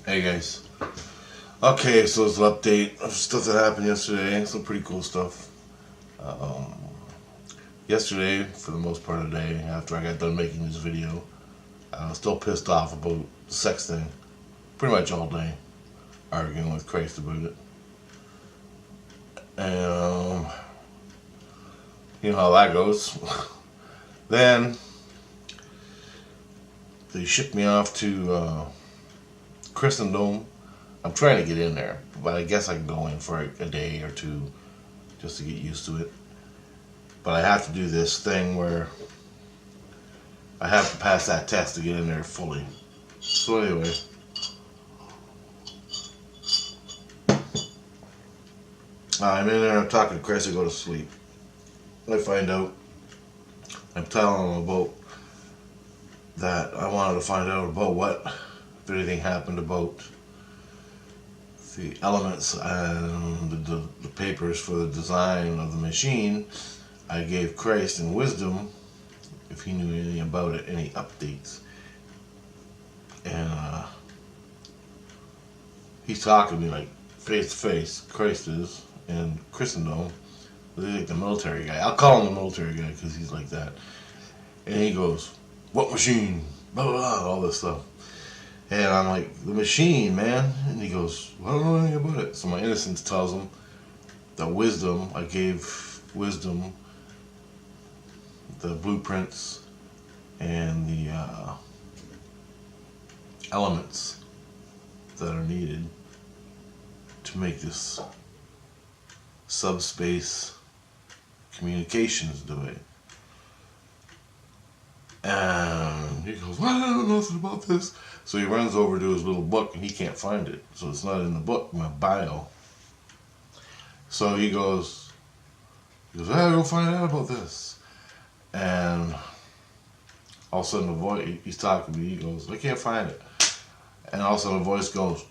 Hey guys. Okay, so it's an update of stuff that happened yesterday. Some pretty cool stuff. Um, Yesterday, for the most part of the day, after I got done making this video, I was still pissed off about the sex thing. Pretty much all day, arguing with Christ about it. And, you know how that goes. Then, they shipped me off to Christendom. I'm trying to get in there, but I guess I can go in for a day or two just to get used to it. But I have to do this thing where I have to pass that test to get in there fully. So anyway, I'm in there, I'm talking to Chris, I go to sleep. I find out, I'm telling him about that I wanted to find out about what, if anything happened about the elements and the papers for the design of the machine. I gave Christ in wisdom if he knew anything about it, any updates. And he's talking to me like face to face, Christ is, and Christendom. He's like the military guy. I'll call him the military guy because he's like that. And he goes, what machine? Blah, blah, blah, all this stuff. And I'm like, the machine, man. And he goes, well, I don't know anything about it. So my innocence tells him that wisdom, I gave wisdom the blueprints and the elements that are needed to make this subspace communications device. And he goes, well, I don't know nothing about this. So he runs over to his little book and he can't find it. So it's not in the book, my bio. So he goes, I gotta go find out about this. And all of a sudden the voice, he's talking to me, he goes, I can't find it. And all of a sudden the voice goes,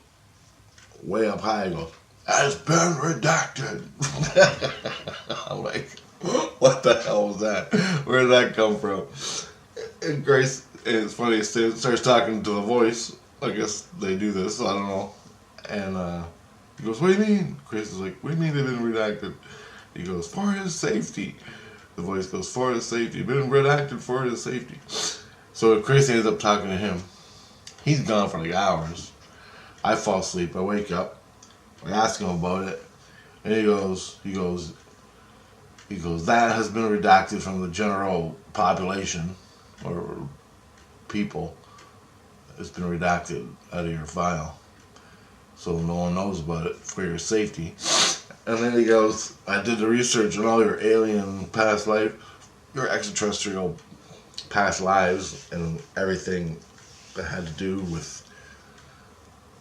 way up high, he goes, has been redacted. I'm like, what the hell was that? Where did that come from? And Grace, it's funny, it starts talking to the voice. I guess they do this, I don't know. And he goes, what do you mean? Grace is like, what do you mean they've been redacted? He goes, for his safety. The voice goes, for his safety. Been redacted for his safety. So Chris ends up talking to him. He's gone for like hours. I fall asleep. I wake up. I ask him about it. And he goes, that has been redacted from the general population or people. It's been redacted out of your file. So no one knows about it for your safety. And then he goes, I did the research on all your alien past life, your extraterrestrial past lives, and everything that had to do with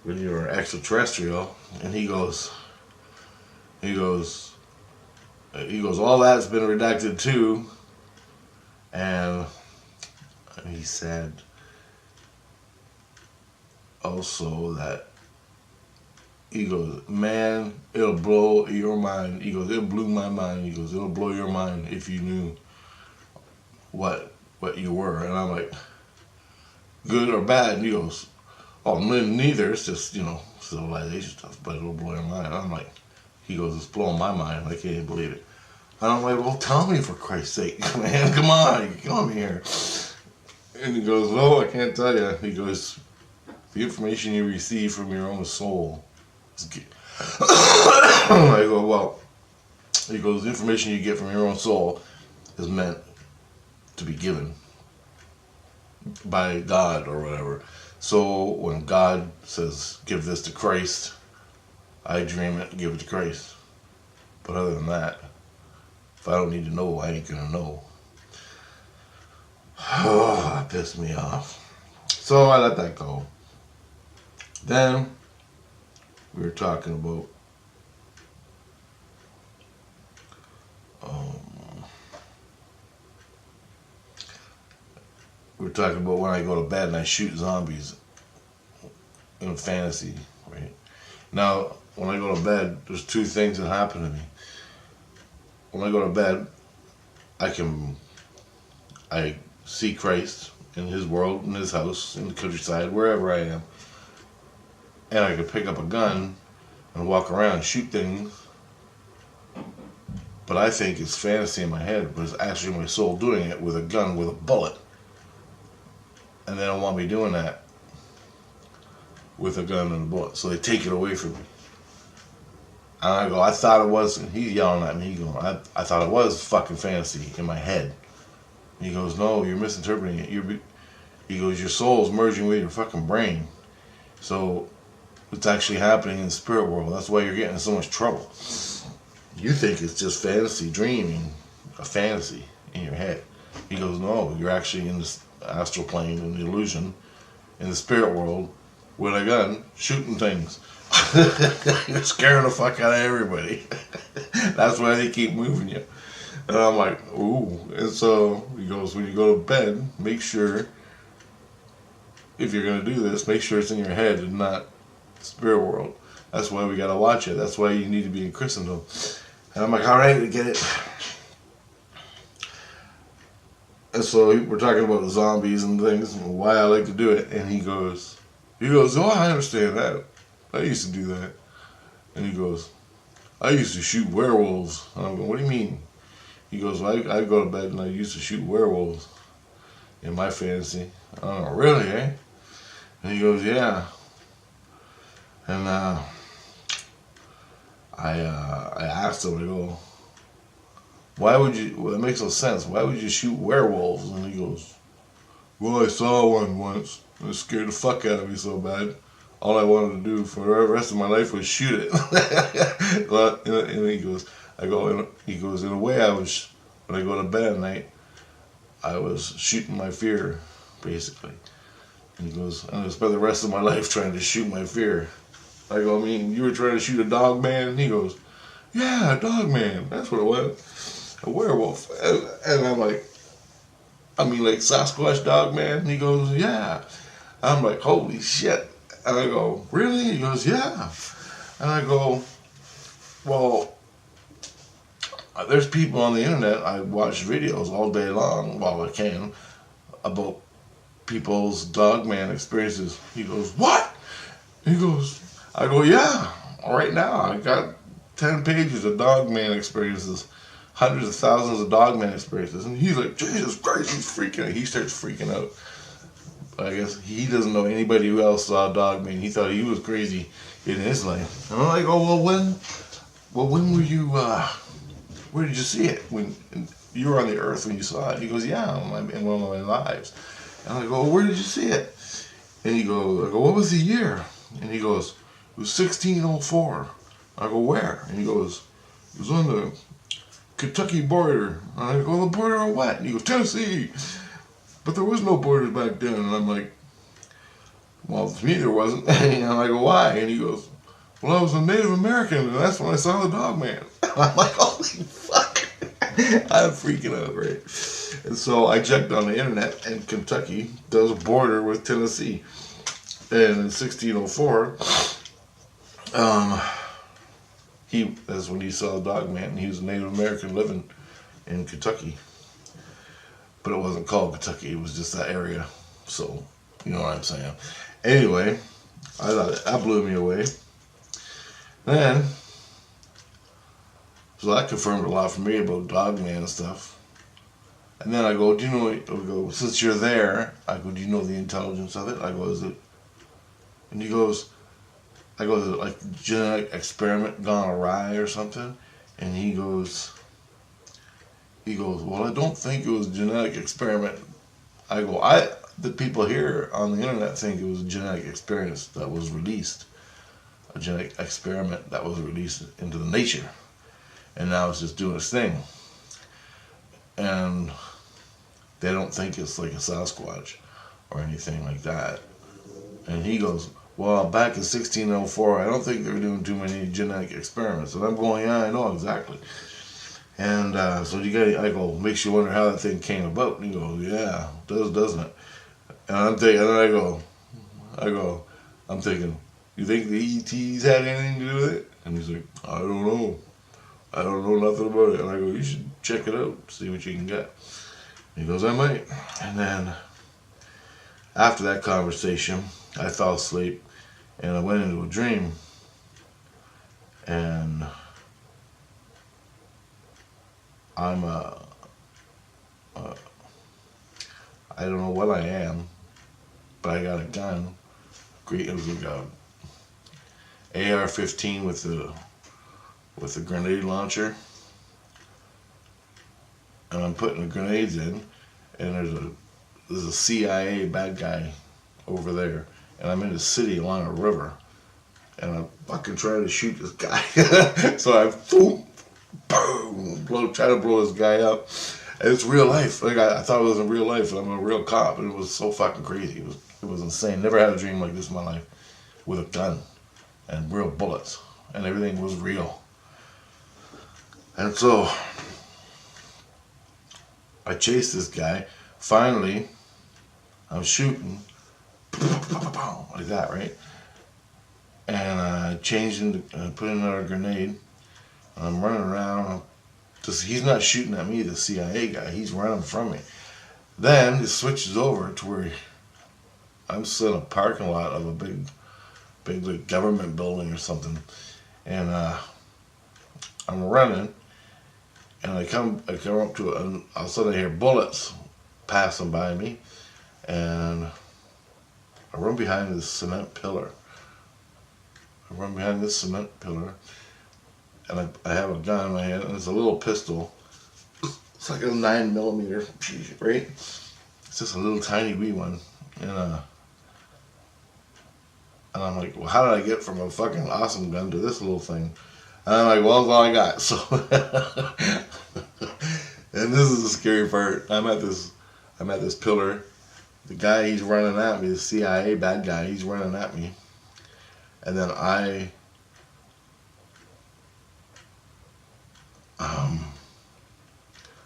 when you were extraterrestrial. And he goes, all that's been redacted too. And he said also that, he goes, man, it'll blow your mind. He goes, it blew my mind. He goes, it'll blow your mind if you knew what you were. And I'm like, good or bad? And he goes, oh, neither. It's just, civilization stuff, but it'll blow your mind. I'm like, he goes, it's blowing my mind. I can't even believe it. And I'm like, well, tell me for Christ's sake, man. Come on, you come here. And he goes, no, I can't tell you. He goes, the information you receive from your own soul. I go, well, he goes, the information you get from your own soul is meant to be given by God or whatever. So when God says, give this to Christ, I dream it and give it to Christ. But other than that, if I don't need to know, I ain't gonna know. Oh, that pissed me off. So I let that go. Then we were talking about when I go to bed and I shoot zombies in a fantasy, right? Now, when I go to bed, there's two things that happen to me. When I go to bed, I see Christ in his world, in his house, in the countryside, wherever I am. and I could pick up a gun and walk around and shoot things. But I think it's fantasy in my head, but it's actually my soul doing it with a gun with a bullet. And they don't want me doing that with a gun and a bullet, so they take it away from me. And I go, I thought it was, and he's yelling at me, he goes, I thought it was fucking fantasy in my head. And he goes, no, you're misinterpreting it. He goes, your soul's merging with your fucking brain. So it's actually happening in the spirit world. That's why you're getting in so much trouble. You think it's just fantasy, dreaming, a fantasy in your head. He goes, no, you're actually in this astral plane, in the illusion, in the spirit world, with a gun, shooting things. You're scaring the fuck out of everybody. That's why they keep moving you. And I'm like, ooh. And so he goes, when you go to bed, make sure, if you're going to do this, make sure it's in your head and not spirit world. That's why we got to watch it. That's why you need to be in Christendom. And I'm like, all right, I get it. And so we're talking about zombies and things and why I like to do it. And he goes, oh, I understand that. I used to do that. And he goes, I used to shoot werewolves. And I'm going, what do you mean? He goes, well, I go to bed and I used to shoot werewolves in my fantasy. I don't know, really, eh? And he goes, yeah. And I asked him, I go, why would you, well, it makes no sense. Why would you shoot werewolves? And he goes, well, I saw one once. It scared the fuck out of me so bad. All I wanted to do for the rest of my life was shoot it. And he goes, in a way, when I go to bed at night, I was shooting my fear, basically. And he goes, I'm going to spend the rest of my life trying to shoot my fear. I go, I mean, you were trying to shoot a dog man? And he goes, yeah, a dog man. That's what it was. A werewolf. And I'm like, I mean, like Sasquatch dog man? And he goes, yeah. I'm like, holy shit. And I go, really? He goes, yeah. And I go, well, there's people on the internet, I watch videos all day long, while I can, about people's dogman experiences. He goes, what? He goes, I go, yeah, right now I got 10 pages of dogman experiences, hundreds of thousands of dogman experiences. And he's like, Jesus Christ, he's freaking out. He starts freaking out. I guess he doesn't know anybody who else saw dogman. He thought he was crazy in his life. And I'm like, oh, when were you, where did you see it? When you were on the earth when you saw it? He goes, yeah, in one of my lives. And I go, well, where did you see it? And he goes, I go, what was the year? And he goes, it was 1604. I go, where? And he goes, it was on the Kentucky border. And I go, the border of what? And he goes, Tennessee. But there was no borders back then. And I'm like, well, to me there wasn't. And I go, why? And he goes, well, I was a Native American, and that's when I saw the dog man. I'm like, holy fuck. I'm freaking out, right? And so I checked on the internet, and Kentucky does border with Tennessee. And in 1604, that's when he saw the dog man, and he was a Native American living in Kentucky. But it wasn't called Kentucky, it was just that area. So, you know what I'm saying. Anyway, I thought that blew me away. Then, so that confirmed a lot for me about dogman and stuff. And then I go, do you know, I go, since you're there, I go, do you know the intelligence of it? I go, is it, and he goes, I go, is it like genetic experiment gone awry or something? And he goes, well, I don't think it was a genetic experiment. I go, the people here on the internet think it was a genetic experience that was released. A genetic experiment that was released into the nature. And now it's just doing its thing. And they don't think it's like a Sasquatch or anything like that. And he goes, well, back in 1604, I don't think they were doing too many genetic experiments. And I'm going, yeah, I know exactly. And so I go, makes you wonder how that thing came about. And he goes, yeah, it does, doesn't it? And I'm thinking, and I'm thinking, you think the ETs had anything to do with it? And he's like, I don't know. I don't know nothing about it. And I go, you should check it out, see what you can get. And he goes, I might. And then after that conversation, I fell asleep. and I went into a dream, and I'm I don't know what I am, but I got a gun. Great, it was like a AR-15 with a grenade launcher, and I'm putting the grenades in, and there's a CIA bad guy over there, and I'm in the city along a river, and I'm fucking trying to shoot this guy. So I boom, try to blow this guy up. And it's real life. Like I thought it was in real life, and I'm a real cop, and it was so fucking crazy. It was insane. Never had a dream like this in my life, with a gun and real bullets, and everything was real. And so I chased this guy. Finally, I'm shooting like that, right? And I changed into, put in another grenade. I'm running around. He's not shooting at me, the CIA guy. He's running from me. Then it switches over to where I'm still in a parking lot of a big like, government building or something, and I'm running, and I come up to all of a sudden I hear bullets passing by me, and I run behind this cement pillar. And I have a gun in my hand, and it's a little pistol. It's like a 9mm, right? It's just a little tiny wee one, and I'm like, well, how did I get from a fucking awesome gun to this little thing? And I'm like, well, that's all I got. So, and this is the scary part. I'm at this pillar. The guy, he's running at me. The CIA bad guy, he's running at me. And then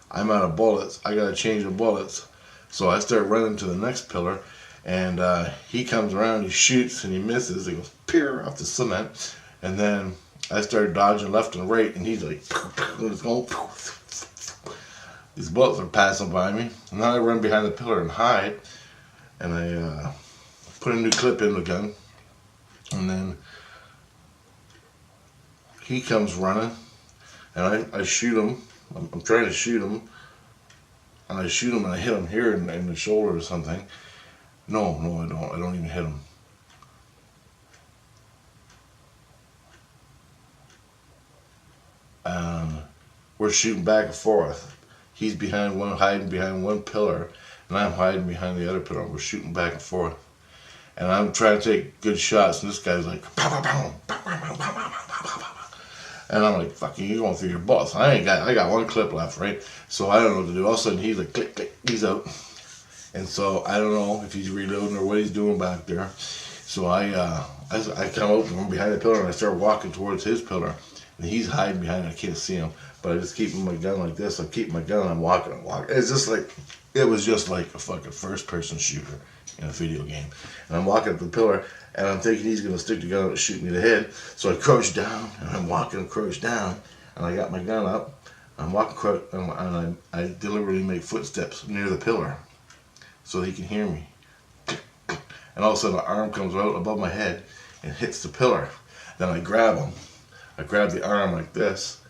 I'm out of bullets. I gotta change the bullets. So I start running to the next pillar, and he comes around, he shoots, and he misses. He goes peer off the cement, and then I start dodging left and right, and he's like, and it's going. These bullets are passing by me, and then I run behind the pillar and hide, and I put a new clip in the gun, and then he comes running, and I shoot him. I'm trying to shoot him, and I shoot him, and I hit him here in the shoulder or something. No, I don't. I don't even hit him. We're shooting back and forth. He's hiding behind one pillar, and I'm hiding behind the other pillar. We're shooting back and forth, and I'm trying to take good shots, and this guy's like, pow, pow, pow, pow, pow, pow, pow, pow, pow, pow. And I'm like, fucking, you're going through your bullets. I got one clip left, right? So I don't know what to do. All of a sudden, he's like, click, click, he's out. And so I don't know if he's reloading or what he's doing back there. So I come out from behind the pillar, and I start walking towards his pillar. And he's hiding behind it. I can't see him. But I just keep my gun like this. I keep my gun, and I'm walking. It's just like, it was just like a fucking first-person shooter in a video game. And I'm walking up the pillar, and I'm thinking he's going to stick the gun out and shoot me in the head. So I crouch down, and I'm walking, crouch down, and I got my gun up. I'm walking, and I deliberately make footsteps near the pillar so he can hear me. And all of a sudden, an arm comes out above my head and hits the pillar. Then I grab him. I grab the arm like this.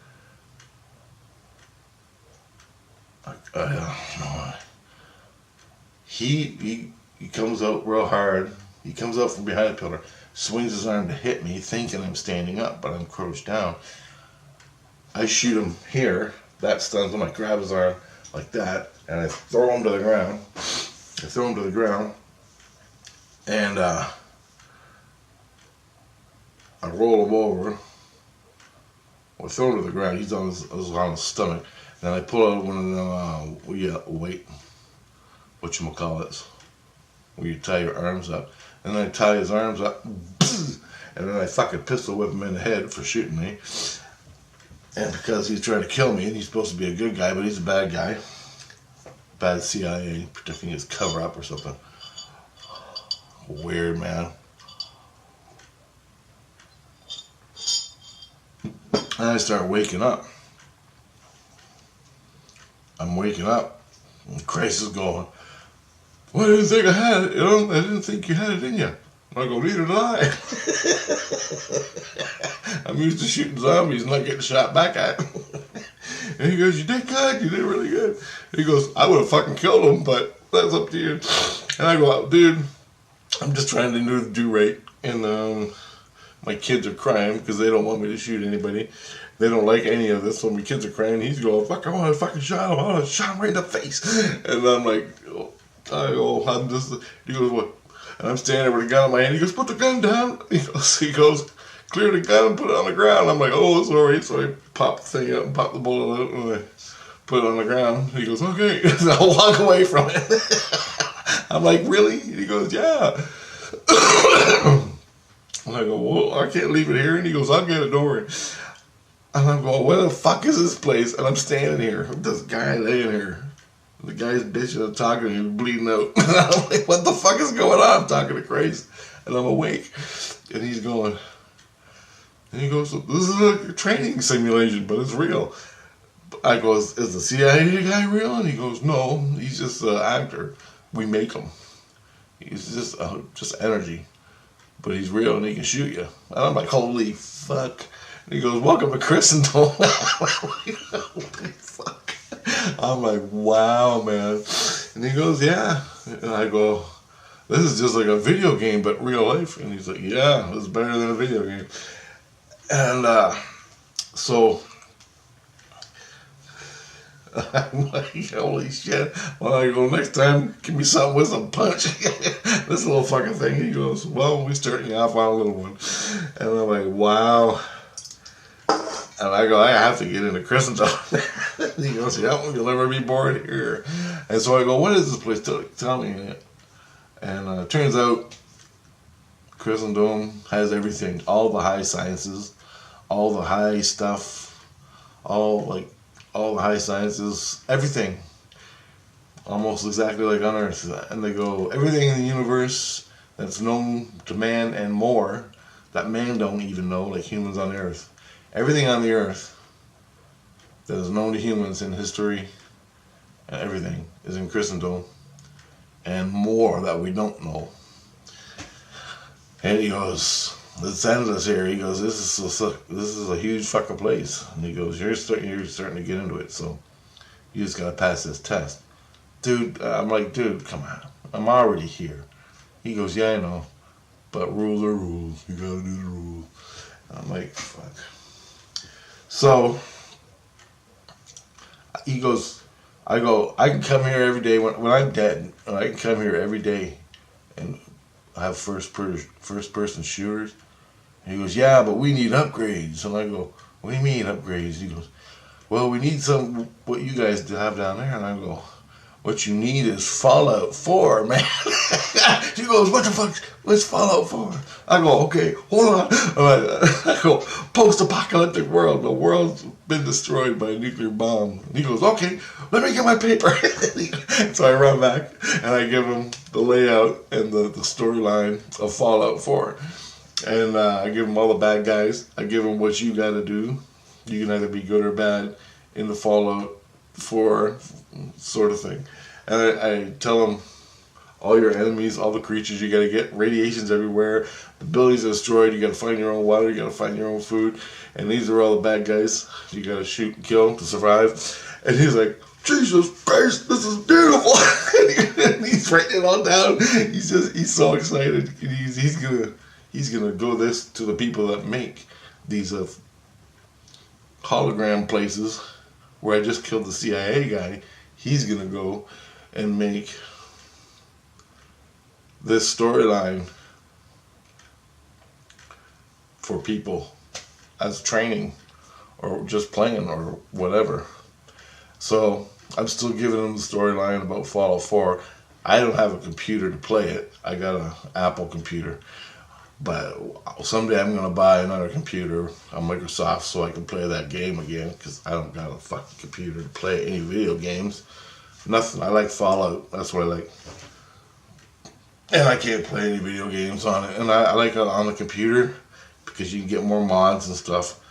He comes out real hard. He comes out from behind the pillar, swings his arm to hit me, thinking I'm standing up, but I'm crouched down. I shoot him here. That stuns him. I grab his arm like that, and I throw him to the ground. And I roll him over. I throw him to the ground. He's on his stomach. Then I pull out one of them, whatchamacallits, where you tie your arms up. And then I tie his arms up, and then I fucking pistol whip him in the head for shooting me. And because he's trying to kill me, and he's supposed to be a good guy, but he's a bad guy. Bad CIA, protecting his cover-up or something. Weird, man. And I start waking up. I'm waking up, and Christ is going, "What do you think I had? I didn't think you had it in you." And I go, neither did I. I'm used to shooting zombies and not getting shot back at. And he goes, you did good, you did really good. He goes, I would have fucking killed him, but that's up to you. And I go, dude, I'm just trying to do right. And my kids are crying because they don't want me to shoot anybody. They don't like any of this. So my kids are crying. He's going, fuck, I want to fucking shot him. I want to shot him right in the face. And I'm like, he goes, what? And I'm standing there with a gun in my hand. He goes, put the gun down. He goes, clear the gun and put it on the ground. I'm like, oh, sorry. So I pop the thing out and pop the bullet out and I put it on the ground. He goes, okay. And I'll walk away from it. I'm like, really? He goes, yeah. And I go, well, I can't leave it here. And he goes, I'll get it, don't worry. And I'm going, where the fuck is this place? And I'm standing here. This guy laying here. The guy's bitching and talking and he's bleeding out. And I'm like, what the fuck is going on? I'm talking to Christ. And I'm awake. And he's going, and he goes, this is a training simulation, but it's real. I go, is the CIA guy real? And he goes, no, he's just an actor. We make him. He's just energy. But he's real and he can shoot you. And I'm like, holy fuck. And he goes, welcome to Christendom. Holy fuck. I'm like, wow, man. And he goes, yeah. And I go, this is just like a video game, but real life. And he's like, yeah, it's better than a video game. And so I'm like, holy shit. Well, I go, next time, give me something with some punch. This little fucking thing. He goes, well, we starting off on a little one. And I'm like, wow. And I go, I have to get into Christendom. And he goes, yeah, you'll never be bored here. And so I go, what is this place? Tell me. And it turns out Christendom has everything. All the high sciences, all the high stuff, all the high sciences, everything. Almost exactly like on Earth. And they go, everything in the universe that's known to man and more, that man don't even know, like humans on Earth. Everything on the Earth that is known to humans in history and everything is in Christendom. And more that we don't know. And he goes, it's endless here. He goes, this is a huge fucking place. And he goes, you're starting to get into it, so you just gotta pass this test. Dude, I'm like, dude, come on. I'm already here. He goes, yeah, I know. But rules are rules. You gotta do the rules. I'm like, fuck. So, he goes, I go, I can come here every day when I'm dead. I can come here every day and have first person shooters. And he goes, yeah, but we need upgrades. And I go, what do you mean upgrades? He goes, well, we need what you guys have down there. And I go, what you need is Fallout 4, man. She goes, what the fuck? What's Fallout 4? I go, okay, hold on. I go, post-apocalyptic world. The world's been destroyed by a nuclear bomb. And he goes, okay, let me get my paper. So I run back and I give him the layout and the storyline of Fallout 4. And I give him all the bad guys. I give him what you gotta do. You can either be good or bad in the Fallout 4 sort of thing. And I tell him all your enemies, all the creatures you gotta get, radiation's everywhere, the buildings are destroyed, you gotta find your own water, you gotta find your own food, and these are all the bad guys you gotta shoot and kill to survive. And he's like, Jesus Christ, this is beautiful. And he's writing it all down. He's so excited. He's gonna go this to the people that make these hologram places where I just killed the CIA guy. He's gonna go and make this storyline for people as training or just playing or whatever. So I'm still giving them the storyline about Fallout 4. I don't have a computer to play it. I got an Apple computer. But someday I'm going to buy another computer on Microsoft so I can play that game again, because I don't got a fucking computer to play any video games. Nothing. I like Fallout. That's what I like. And I can't play any video games on it. And I like it on the computer because you can get more mods and stuff.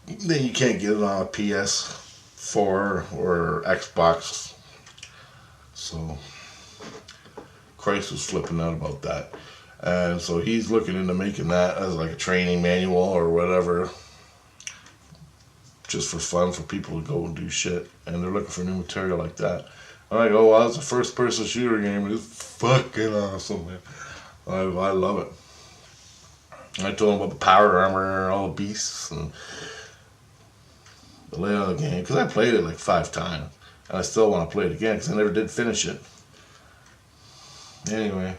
Then you can't get it on a PS4 or Xbox. So Christ was flipping out about that. And so he's looking into making that as like a training manual or whatever, just for fun for people to go and do shit. And they're looking for new material like that. I'm like, oh, well, it's a first-person shooter game, and it's fucking awesome, man. I love it. I told him about the power armor and all the beasts and the layout of the game, because I played it like 5 times, and I still want to play it again because I never did finish it. Anyway,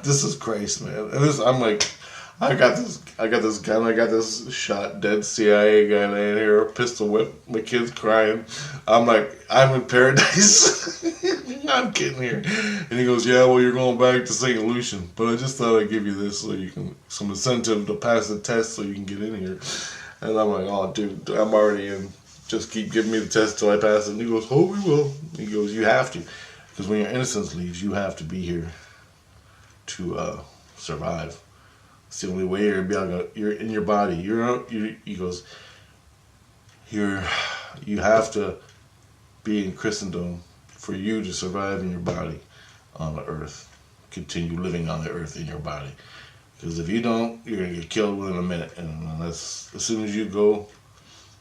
this is Christ, man. And this, I'm like, I got this gun, I got this shot dead CIA guy laying here, pistol whip, my kid's crying. I'm like, I'm in paradise. I'm kidding here. And he goes, yeah, well, you're going back to St. Lucian, but I just thought I'd give you this so you can, some incentive to pass the test so you can get in here. And I'm like, oh, dude, I'm already in. Just keep giving me the test till I pass it. And he goes, oh, we will. He goes, you have to. Because when your innocence leaves, you have to be here to survive. It's the only way you're gonna be able to, you're in your body. He goes, you have to be in Christendom for you to survive in your body on the earth. Continue living on the earth in your body. Because if you don't, you're gonna get killed within a minute. And that's as soon as you go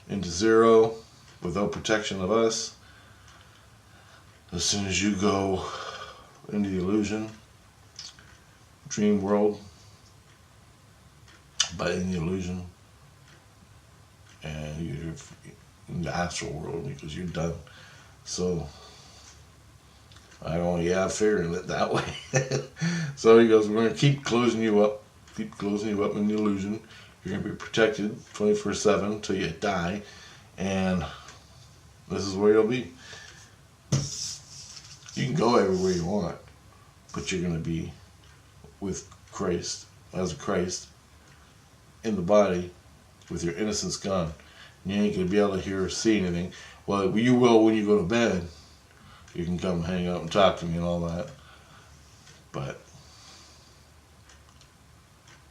into zero without protection of us, as soon as you go into the illusion, dream world, but in the illusion, and you're in the astral world because you're done. So I'm figuring it that way. So he goes, we're going to keep closing you up in the illusion. You're going to be protected 24/7 until you die, and this is where you'll be. You can go everywhere you want, but you're going to be with Christ, as a Christ, in the body, with your innocence gone. You ain't going to be able to hear or see anything. Well, you will when you go to bed. You can come hang out and talk to me and all that. But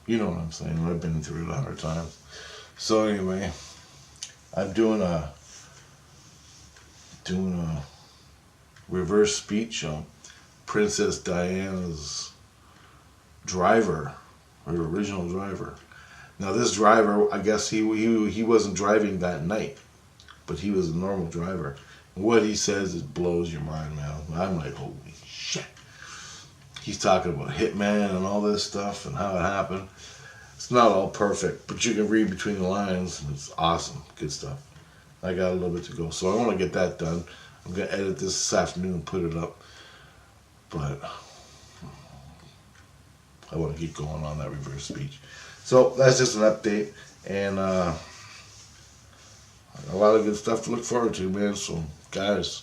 you know what I'm saying. I've been through it 100 times. So anyway, I'm doing a reverse speech on Princess Diana's driver, her original driver. Now this driver, I guess he wasn't driving that night, but he was a normal driver. And what he says, it blows your mind, man. I'm like, holy shit. He's talking about Hitman and all this stuff and how it happened. It's not all perfect, but you can read between the lines, and it's awesome. Good stuff. I got a little bit to go, so I want to get that done. I'm going to edit this afternoon and put it up, but I want to keep going on that reverse speech. So that's just an update, and a lot of good stuff to look forward to, man. So guys,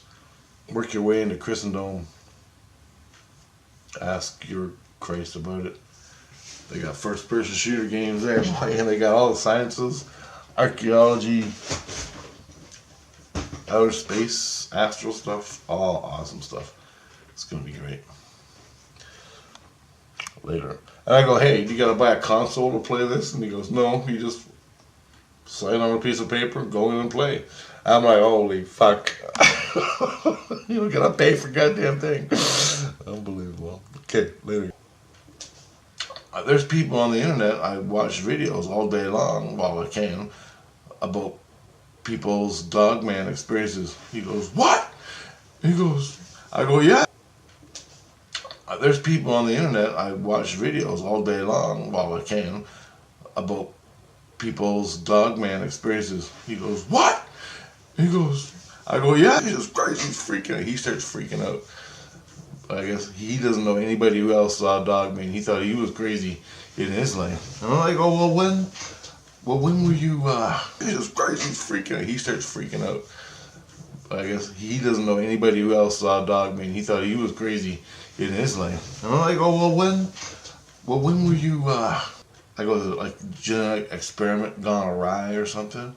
work your way into Christendom. Ask your Christ about it. They got first-person shooter games there, and they got all the sciences, archaeology, outer space, astral stuff, all awesome stuff. It's gonna be great. Later. And I go, hey, you gotta buy a console to play this? And he goes, no, you just sign on a piece of paper, go in and play. I'm like, holy fuck. You don't gotta pay for goddamn thing. Unbelievable. Okay, later. There's people on the internet, I watch videos all day long while I can about people's dogman experiences. He goes, what? He goes, I go, yeah. There's people on the internet, I watch videos all day long while I can about people's dogman experiences. He goes, what? He goes, I go, yeah. Jesus Christ, he's freaking out. He starts freaking out. I guess he doesn't know anybody who else saw Dogman. He thought he was crazy in his life. And I'm like, oh, when were you, Jesus Christ, he's freaking out. He starts freaking out. I guess he doesn't know anybody who else saw Dogman. He thought he was crazy in his life. And I'm like, oh, when were you, I go, like, genetic experiment gone awry or something?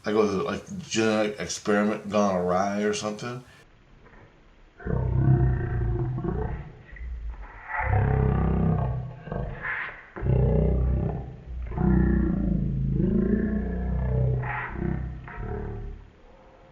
I go, like, genetic experiment gone awry or something?